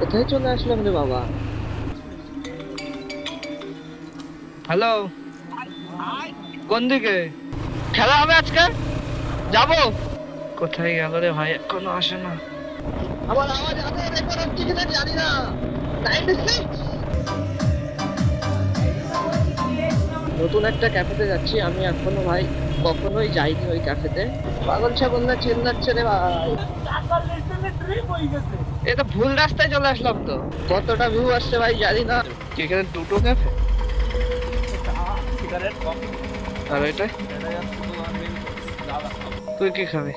কোথায় চলে আসলাম রে বাবা? হ্যালো, কোন দিকে? খেলা হবে আজকে, যাবো। কোথায় গেল রে ভাই, এখনো আসে না। আমার আওয়াজ আগে রেকর্ড হচ্ছে কিনা জানি না। 96। নতুন একটা ক্যাফেতে যাচ্ছি আমি, এখনো ভাই কখনোই যাইনি ওই ক্যাফেতে। পাগল ছাগল না চেল্লাচ্ছে রে ভাই। এটা ভুল রাস্তায় চলে আসলাম তো। কতটা ভিউ আসছে ভাই জানি না। এখানে দুটো ক্যাফে, আর এটা তুই কি খাবি?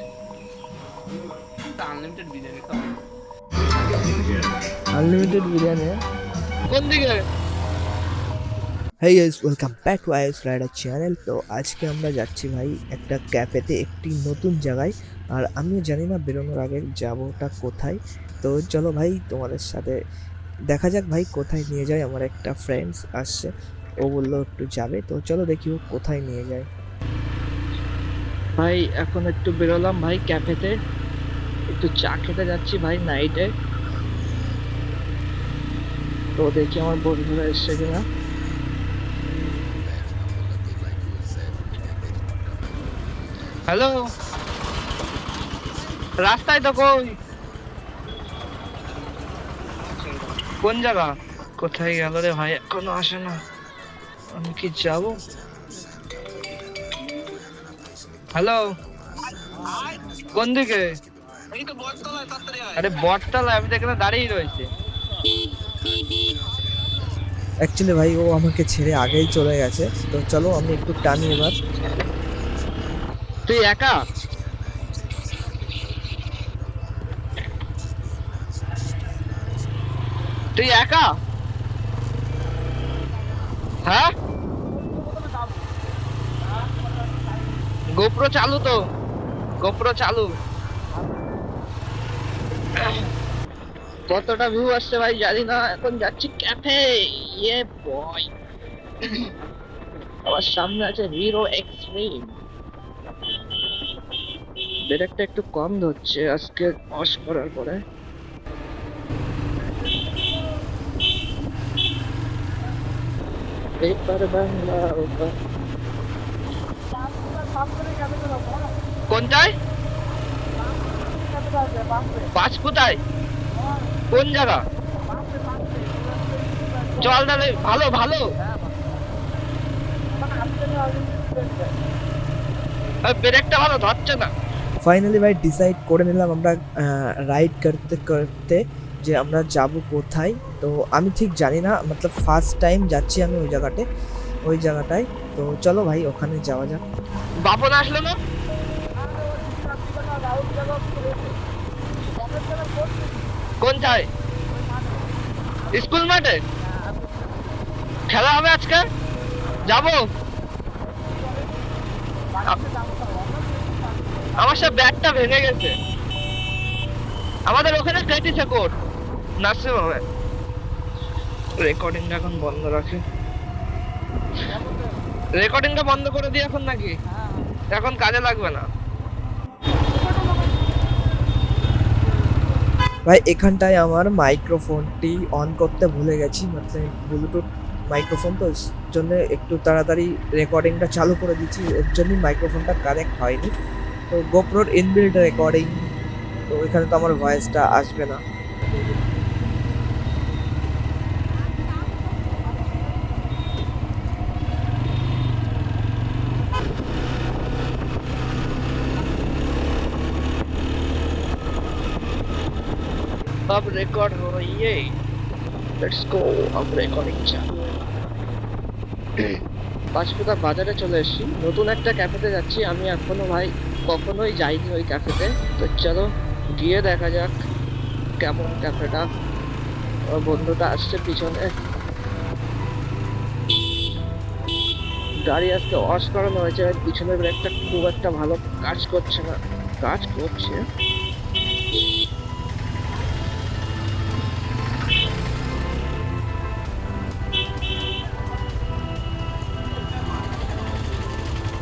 আনলিমিটেড বিরিয়ানি কোন দিকে? Hey guys, welcome back to IS Rider channel. তো আজকে আমরা যাচ্ছি ভাই একটা ক্যাফেতে, একটি নতুন জায়গায়। আর আমিও জানি না বেরোনোর আগে যাবোটা কোথায়। তো চলো ভাই তোমাদের সাথে দেখা যাক ভাই কোথায় নিয়ে যায়। আমার একটা ফ্রেন্ডস আসছে, ও বললো একটু যাবে, তো চলো দেখি ও কোথায় নিয়ে যায়। ভাই এখন একটু বেরোলাম ভাই ক্যাফেতে, একটু চা খেতে যাচ্ছি ভাই নাইটে। তো দেখি আমার বন্ধুরা এসছে কিনা। হ্যালো, রাস্তায় তো কই? কোন জায়গা? কোথায় গেল রে ভাই, এখনো আসে না। আমি কি যাব? হ্যালো, কোন দিকে? আরে বটতলায়, আমি তো এখানে দাঁড়িয়ে রয়েছে। অ্যাকচুয়ালি ভাই ও আমাকে ছেড়ে আগেই চলে গেছে, তো চলো আমি একটু টানি এবার। তুই একা? তুই একা? হ্যাঁ, গোপ্রো চালু তো, গোপ্রো চালু। কতটা ভিউ আসছে ভাই জানি না। এখন যাচ্ছি ক্যাফে। ইয়ে বয়, আমার সামনে আছে হিরো এক্সট্রিম। ব্রেকটা একটু কম ধরছে আজকে ওয়াশ করার পরে। পেপার বাংলা কোনটায়? পাঁচ কোথায়? কোন জায়গা? চল তাহলে, ভালো ভালো। ব্রেকটা ভালো ধরছে না। ফাইনালি ভাই ডিসাইড করে নিলাম আমরা রাইড করতে করতে যে আমরা যাব কোথায়। তো আমি ঠিক জানি না, মতলব ফার্স্ট টাইম যাচ্ছি আমি ওই জায়গাটায়। তো চলো ভাই ওখানে যাওয়া যাক। বাপন আসলো না? কোনটায়? স্কুল মাঠে খেলা হবে আজকে, যাবো। আমার সব ব্যাটটা ভেঙে গেছে। আমাদের ওখানে 30 সেকেন্ড নার্সিং হবে। রেকর্ডিংটা এখন বন্ধ রাখে। রেকর্ডিংটা বন্ধ করে দিই এখন নাকি? এখন কাজে লাগবে না। ভাই এখানটায় আমার মাইক্রোফোনটি অন করতে ভুলে গেছি, মতলব ব্লুটুথ মাইক্রোফোন, তো এর জন্য একটু তাড়াতাড়ি রেকর্ডিংটা চালু করে দিচ্ছি, এর জন্যই মাইক্রোফোনটা কানেক্ট হয়নি। তো গোপ্রোর ইনবিল্ট রেকর্ডিং, তো এখানে তো আমার ভয়েসটা আসবে না। अब रिकॉर्ड हो रही है। Let's go. अब রেকর্ডিং চালু। পাঁচকুড়া বাজারে চলে এসেছি, নতুন একটা ক্যাফেতে যাচ্ছি আমি, এখনো ভাই কখনোই যাইনি ওই ক্যাফেতে। তো চলো গিয়ে দেখা যাক কেমন ক্যাফেটা। আমার বন্ধুটা আসছে পিছনে। গাড়ি আজকে ওয়াশ করানো হয়েছে, পিছনের ব্রেকটা খুব একটা ভালো কাজ করছে না। কাজ করছে।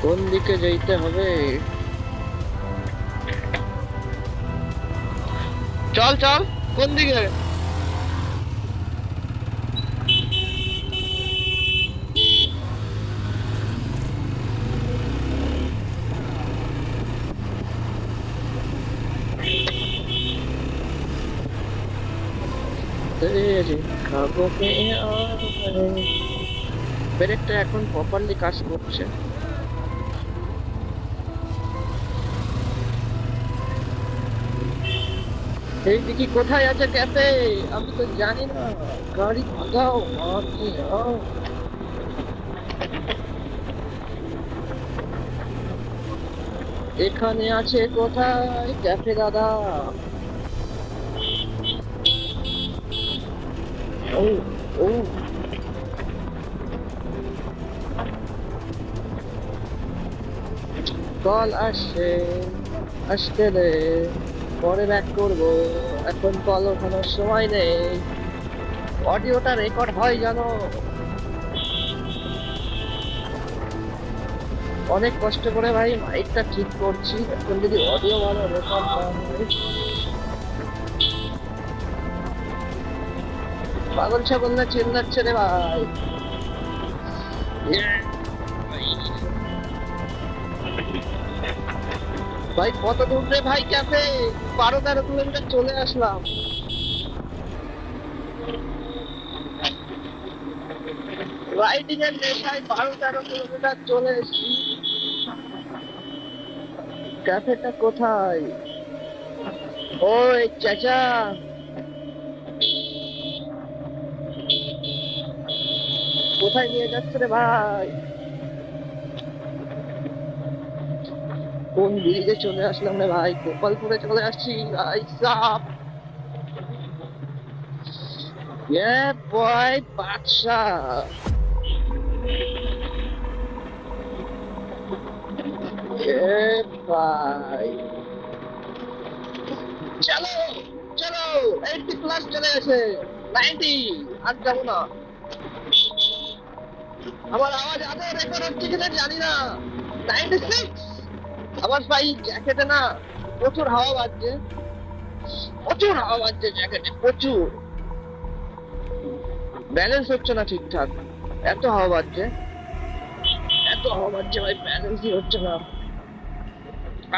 কোন দিকে যেতে হবে? চল চল, কোন দিকে? খাবো কে আর ব্রেকটা এখন প্রপারলি কাজ করছে। এই দিকে কোথায় আছে ক্যাফে আমি তো জানি না। গাড়ি ভাগাও মারতে যাও। এখানে আছে কোথায় ক্যাফে দাদা? ও ও কল আসছে, আসতে দে, পরে ব্যাক করবো, এখন কল ওঠানোর সময় নেই। অডিওটা রেকর্ড হয় জানো, অনেক কষ্ট করে ভাই মাইকটা ঠিক করছি, এখন যদি অডিও ভালো রেকর্ড না হয়। পাগল ছাগল না চিল্লাচ্ছে রে ভাই। ভাই কত দূর রে ভাই ক্যাফে? 12-13 কিলোমিটার চলে আসলাম। রাইডিং এর নেশায় 12-13 কিলোমিটার চলে এসেছি। ক্যাফেটা কোথায়? ওই চাচা, কোথায় নিয়ে যাচ্ছে রে ভাই? কোন ব্রিজে চলে আসলাম রে ভাই? গোপালপুরে চলে আসছি ভাই সাব। বয় বাদশাহ, ভাই চলো চলো, 80 প্লাস চলে গেছে, 90 আর যাবো না। আমার আওয়াজ আদৌ রেকর্ড হচ্ছে কিনা জানি না। 96। আমার ভাই জ্যাকেটে না প্রচুর হাওয়া বাজছে, প্রচুর হাওয়া বাজছে জ্যাকেটে, প্রচুর। ব্যালেন্স হচ্ছে না ঠিকঠাক, এত হাওয়া বাজছে, এত হাওয়া বাজছে ভাই, ব্যালেন্সই হচ্ছে না।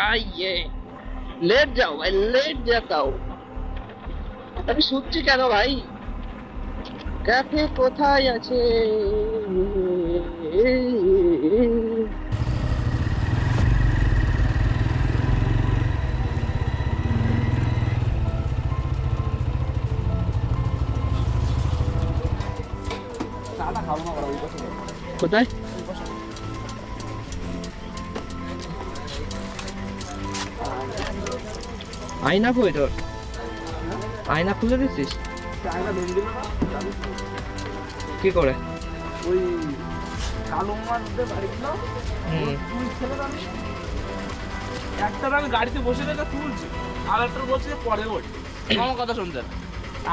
আইয়ে লেট যাও ভাই, লেট যাও। আমি শুনছি কেন ভাই? ক্যাফে কোথায় আছে? কোথায়? আয়না কই তোর? আয়না খুলে দিছিস? কি করে? ওই কালো মাছদের বাড়ি ছিল, একটা আমি গাড়িতে বসে রেখে তুলছি, আর একটা বলছি যে পরে ওঠ, আমার কথা শুনছে না।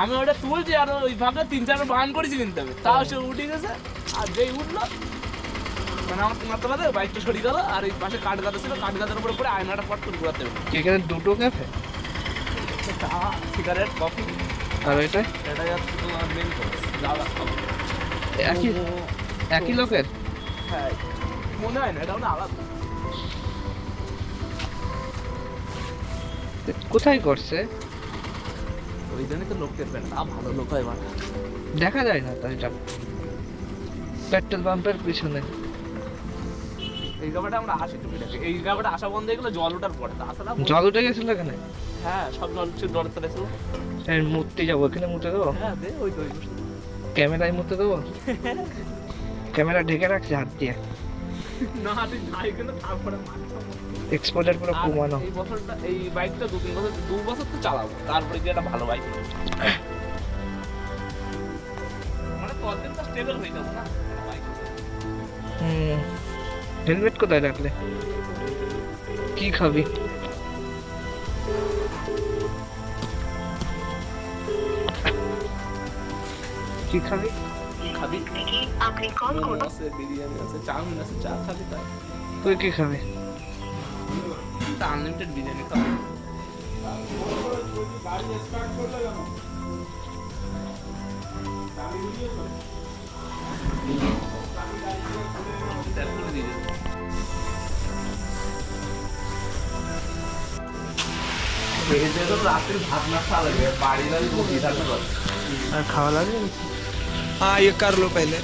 আমি ওটা তুলছি আর ওই ভাবে 3-4 বান করেছি কিনতে হবে, তাও সে উঠে গেছে। আর যেই উঠলো মানে আমার মারতে পারে বাইকটা সরিয়ে গেল, আর এই পাশে কাঠ গাদা ছিল, কাঠ গাদার উপরে পরে আয়নাটা পট করে ঘোরাতে হবে। এখানে দুটো ক্যাফে, চা, সিগারেট, কফি। আর এটা যাচ্ছে তোমার মেন কোর্স, যাওয়া খাবো। একই লোকের? হ্যাঁ মনে হয় না, এটা মানে আলাদা। কোথায় করছে? ওই জন্যই তো লোকের প্যান্ট ভালো লোক হয় মানে দেখা যায় না তো। এটা পেট্রোল পাম্পের পিছনে। এই জায়গাটা আমরা আসি টুকিটাকি, এই জায়গাটা আসা বন্ধ হয়ে গেলো জল ওঠার পরে। তাছাড়া জল উঠে গেছিল এখানে? হ্যাঁ সব জল ছিল, জলের তলে ছিল। মূর্তি যাবো, এখানে মুতে দেবো? হ্যাঁ দে, ওই তো ক্যামেরায় মুতে দেবো? ক্যামেরা ঢেকে রাখছে হাত দিয়ে। না তুই যাই কিন্তু তারপরে এক্সপোর্টের পুরো কমানো। এই বছরটা এই বাইকটা 2 বছর তো চালাবো, তারপরে কি একটা ভালো বাইক মানে কতদিন তো স্টেবল হয়ে যাবো না বাইক। হেলমেট কোথায় রাখলে? কি খাবি? কি খাবি? খাবি আপনি কল করুন, আছে বিরিয়ানি আছে, চাউমিন আছে, চা খাবি তাই? তুই কি খাবি? আনলিমিটেড বিরিয়ানি খাবি। খেয়েছে তো রাত্রে ভাত না খাওয়া লাগে বাড়ি বাড়ি বুঝি থাকতে পারে আর খাওয়া লাগে हाँ ये कर लो पहले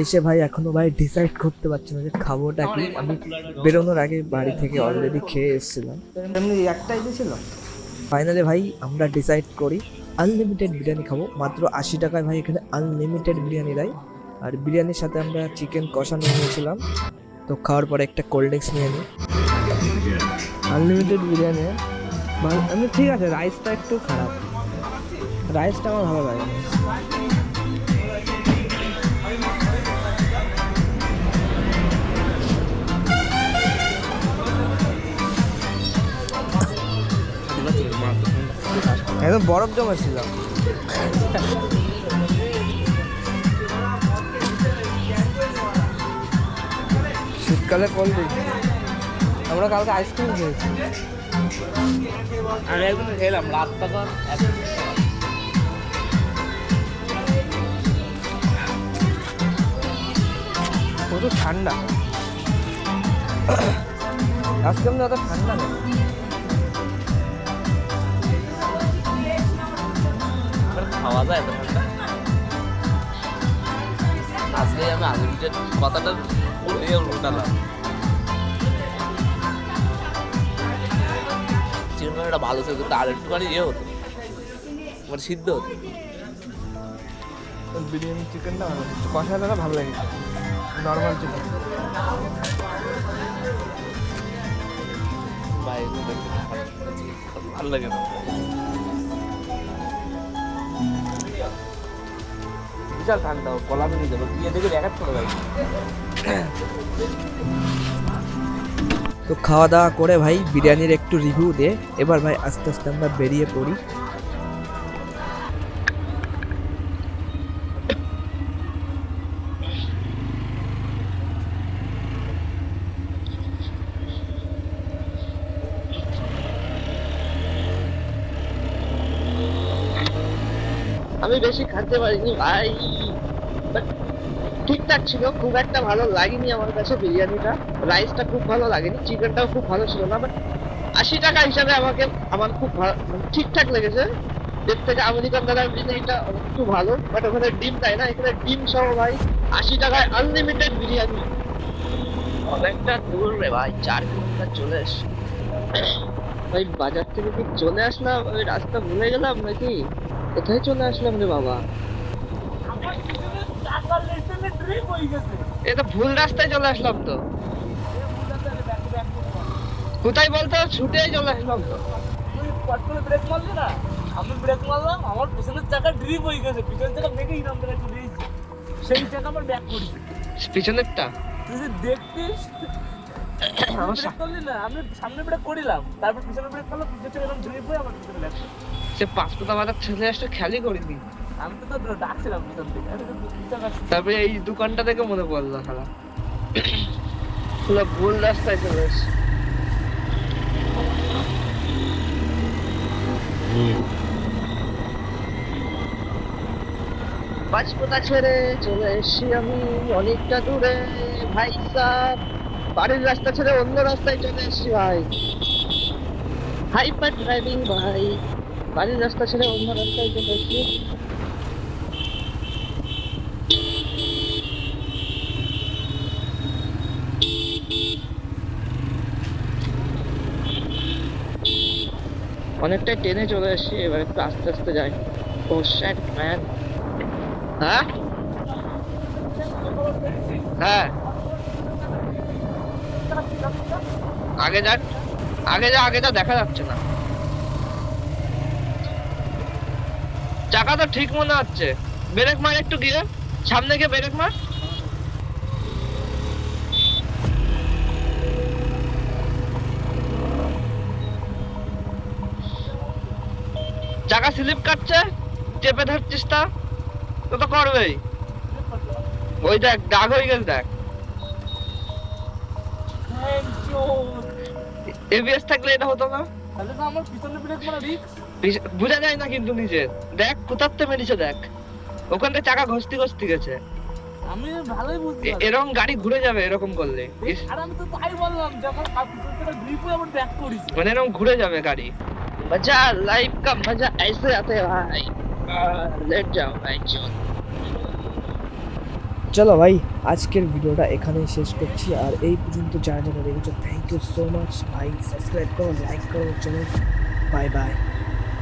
এসে ভাই এখনো ভাই ডিসাইড করতে পারছি না যে খাবোটা কি। আমি বেরোনোর আগে বাড়ি থেকে অলরেডি খেয়ে এসেছিলাম। এমনি একটাই দিয়েছিল। ফাইনালি ভাই আমরা ডিসাইড করি আনলিমিটেড বিরিয়ানি খাবো। মাত্র 80 টাকায় ভাই এখানে আনলিমিটেড বিরিয়ানি দেয়। আর বিরিয়ানির সাথে আমরা চিকেন কষা নিয়েছিলাম। তো খাওয়ার পরে একটা কোল্ড ড্রিঙ্কস নিয়ে নিই। আনলিমিটেড বিরিয়ানি আমি ঠিক আছে, রাইসটা একটু খারাপ, রাইসটা আমার ভালো লাগে না। একদম বরফ জমেছিল। শীতকালে কোল্ড ড্রিঙ্ক, আমরা কালকে আইসক্রিম খেয়েছি। আমি একদিন খেলাম রাত তখন প্রচুর ঠান্ডা, আজকে আমি অত ঠান্ডা নেই। খাওয়া যায় এত ঠান্ডা। আজকে আমি আনলিমিটেড কথাটা বলে উল্টালাম। চিকেন কারিটা ভালো ছিল কিন্তু আর একটুখানি ইয়ে হতো, মানে সিদ্ধ হতো। বিরিয়ানি চিকেনটা ভালো, কষাটা ভালো লাগে, নর্মাল চিকেন। বাইরে দেখতে ভালো লাগে না। বিশাল ঠান্ডা, গলা ভেঙে যাবে, গিয়ে দেখে রেখাত করে যাবে। তো খাওয়া দাওয়া করে ভাই বিরিয়ানির একটু রিভিউ দিয়ে এবার ভাই আস্তে আস্তে আমরা বেরিয়ে পড়ি। আমি বেশি খেতে পারিনি ভাই, বাট ঠিকঠাক ছিল, খুব একটা ভালো লাগেনি আমার কাছে বিরিয়ানিটা। রাইসটা খুব ভালো লাগেনি, চিকেনটাও খুব ভালো ছিল না, বাট 80 টাকা হিসাবে আমার খুব ঠিকঠাক লেগেছে। এর থেকে আমেরিকান দাদার বিরিয়ানিটা একটু ভালো, বাট ওখানে ডিম দেয় না, এখানে ডিম সহ ভাই 80 টাকায় আনলিমিটেড বিরিয়ানি। অনেকটা দূর রে ভাই, 4 কিলোমিটার চলে এসছি ভাই। বাজার থেকে কি চলে আসলাম, ওই রাস্তা ভুলে গেলাম নাকি কোথায় চলে আসলাম রে বাবা? এটা ভুল রাস্তায় চলে আসলাম তো। কোথায় বলতো, ছুটেই চলে আসলাম তো। ব্রেক মারলি না, আমি ব্রেক মারলাম, আমার পিছনের চাকা ড্রিপ হয়ে গেছে, পিছনের চাকা দেখে ইনাম বেড়ে চলে এসেছে, সেই চাকা আমার ব্যাক করেছে। পিছনেরটা তুই যে দেখতিস আমার ব্রেক করলি না, আমি সামনে ব্রেক করিলাম, তারপর পিছনে ব্রেক করলাম, পিছনে চাকা এরকম ড্রিপ হয়ে আমার পিছনে ব্যাক। সে পাঁচকোটা বাজার ছেলে আসতে খেয়ালই করিনি। আমি তো তোর ডাকছিলাম পিছন থেকে, তারপরে এই দোকানটা থেকে মনে পড়লো খেলা, পুরো ভুল রাস্তায় চলে এসছি। পাঁচকোটা ছেড়ে চলে এসছি আমি অনেকটা দূরে ভাই সাহেব। বাড়ির রাস্তা ছেড়ে অন্য রাস্তায় চলে এসছি ভাই। হাইপার ড্রাইভিং ভাই, বাড়ির রাস্তা ছেড়ে অন্য রাস্তায় চলে এসছি। অনেকটাই টেনে চলে এসছি, এবার একটু আস্তে আস্তে যাই। ও শ্যাট ম্যান। হ্যাঁ হ্যাঁ, আগে যা, আগে যা দেখা যাচ্ছে না। চাকা তো ঠিক মনে হচ্ছে, ব্রেক মার একটু গিয়ে, সামনে গিয়ে ব্রেক মার। চাকা স্লিপ কাটছে, চেপে ধরছিস তা তো করবেই। ওই দেখ দাগ হয়ে গেছে, দেখ। এবিএস থাকলে এটা হতো না। তাহলে তো আমার পিছনে ব্রেক মারা রিস্ক। বোঝা যায় না কিন্তু নিজে দেখ কোথাতে মেরেছে, দেখ ওখান থেকে চাকা ঘষতে ঘষতে গেছে। আমি ভালোই বুঝতে পারছি। এরকম গাড়ি ঘুরে যাবে এরকম করলে। ইস, আর আমি তো তাই বললাম যে আমার কাপড়টা গ্রিপে আবার ব্যাক করিস। মানে এরকম ঘুরে যাবে গাড়ি। মজা লাইফ কা মজা ऐसे आते है भाई। लेट जाओ भाई चल। চলো ভাই, আজকের ভিডিওটা এখানেই শেষ করছি। আর এই পর্যন্ত যারা যারা দেখেছো থ্যাংক ইউ সো মাচ ভাই। সাবস্ক্রাইব করো, লাইক করো, চলো বাই বাই।